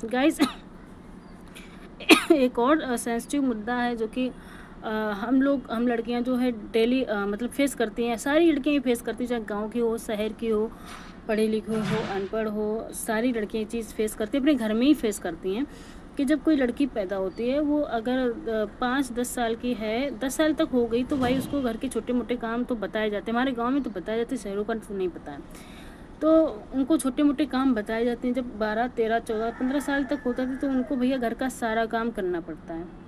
Guys एक और sensitive मुद्दा है जो कि हम लड़कियां जो है डेली मतलब फेस करती हैं। सारी लड़कियां ही फेस करती हैं, चाहे गांव की हो, शहर की हो, पढ़ी लिखी हो, अनपढ़ हो, सारी लड़कियां ये चीज़ फेस करती हैं, अपने घर में ही फेस करती हैं कि जब कोई लड़की पैदा होती है, वो अगर 5-10 साल की है, 10 साल तक हो गई, तो भाई उसको घर के छोटे मोटे काम तो बताए जाते हैं। हमारे गाँव में तो बताए जाते हैं, शहरों का तो नहीं पता है। तो उनको छोटे मोटे काम बताए जाते हैं। जब 12, 13, 14, 15 साल तक होता था तो उनको भैया घर का सारा काम करना पड़ता है।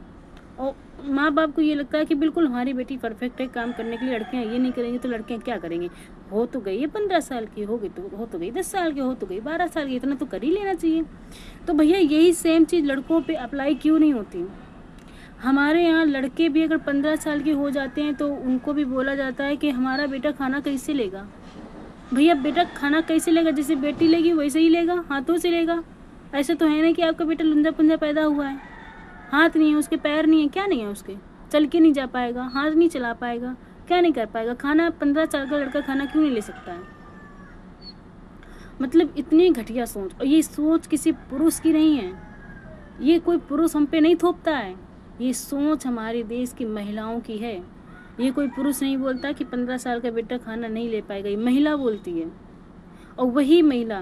और माँ बाप को ये लगता है कि बिल्कुल हमारी बेटी परफेक्ट है काम करने के लिए, लड़कियां ये नहीं करेंगी तो लड़कियां क्या करेंगी। हो तो गई है 15 साल की, हो गई तो हो तो गई 10 साल की, हो तो गई 12 साल की, इतना तो कर ही लेना चाहिए। तो भैया यही सेम चीज़ लड़कों पे अप्लाई क्यों नहीं होती। हमारे यहाँ लड़के भी अगर 15 साल के हो जाते हैं तो उनको भी बोला जाता है कि हमारा बेटा खाना कैसे लेगा। भैया बेटा खाना कैसे लेगा, जैसे बेटी लेगी वैसे ही लेगा, हाथों से लेगा। ऐसा तो है नहीं कि आपका बेटा लुंजा पुंजा पैदा हुआ है, हाथ नहीं है उसके, पैर नहीं है, क्या नहीं है उसके, चल के नहीं जा पाएगा, हाथ नहीं चला पाएगा, क्या नहीं कर पाएगा। खाना 15 साल का लड़का खाना क्यों नहीं ले सकता है। मतलब इतनी घटिया सोच। और ये सोच किसी पुरुष की नहीं है, ये कोई पुरुष हम पे नहीं थोपता है, ये सोच हमारे देश की महिलाओं की है। ये कोई पुरुष नहीं बोलता कि 15 साल का बेटा खाना नहीं ले पाएगा, ये महिला बोलती है। और वही महिला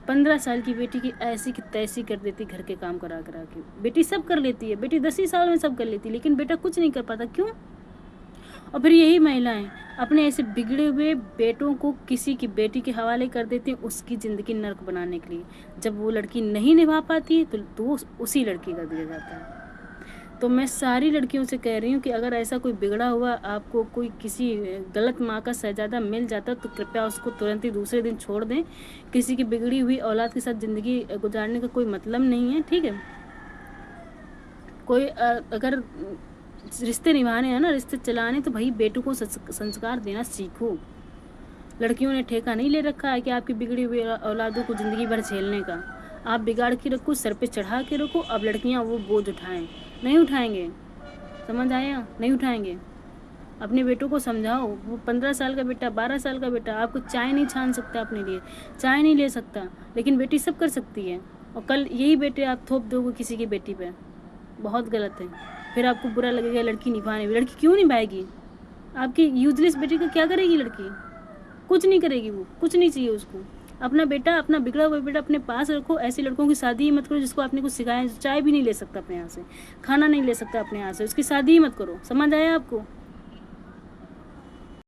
15 साल की बेटी की ऐसी की तैसी कर देती, घर के काम करा करा के। बेटी सब कर लेती है, बेटी 10 ही साल में सब कर लेती है, लेकिन बेटा कुछ नहीं कर पाता, क्यों। और फिर यही महिलाएं अपने ऐसे बिगड़े हुए बेटों को किसी की बेटी के हवाले कर देती हैं, उसकी ज़िंदगी नर्क बनाने के लिए। जब वो लड़की नहीं निभा पाती है तो दोष उसी लड़की का दिया जाता है। तो मैं सारी लड़कियों से कह रही हूँ कि अगर ऐसा कोई बिगड़ा हुआ आपको कोई किसी गलत माँ का शहजादा मिल जाता तो कृपया उसको तुरंत ही दूसरे दिन छोड़ दें। किसी की बिगड़ी हुई औलाद के साथ ज़िंदगी गुजारने का कोई मतलब नहीं है, ठीक है। कोई अगर रिश्ते निभाने हैं ना, रिश्ते चलाने, तो भाई बेटों को संस्कार देना सीखो। लड़कियों ने ठेका नहीं ले रखा है कि आपकी बिगड़ी हुई औलादों को ज़िंदगी भर झेलने का। आप बिगाड़ के रखो, सर पे चढ़ा के रखो, अब लड़कियां वो बोझ उठाएं, नहीं उठाएंगे। समझ आया, नहीं उठाएंगे। अपने बेटों को समझाओ। वो 15 साल का बेटा, 12 साल का बेटा आपको चाय नहीं छान सकता, अपने लिए चाय नहीं ले सकता, लेकिन बेटी सब कर सकती है। और कल यही बेटे आप थोप दोगे किसी की बेटी पे, बहुत गलत है। फिर आपको बुरा लगेगा, लड़की निभाने, लड़की क्यों निभाएगी। आपकी यूजलेस बेटी को क्या करेगी लड़की, कुछ नहीं करेगी, वो कुछ नहीं चाहिए उसको। अपना बेटा, अपना बिगड़ा हुआ बेटा अपने पास रखो। ऐसी लड़कों की शादी ही मत करो जिसको आपने कुछ सिखाया, चाय भी नहीं ले सकता अपने यहाँ से, खाना नहीं ले सकता अपने यहाँ से, उसकी शादी ही मत करो। समझ आया आपको।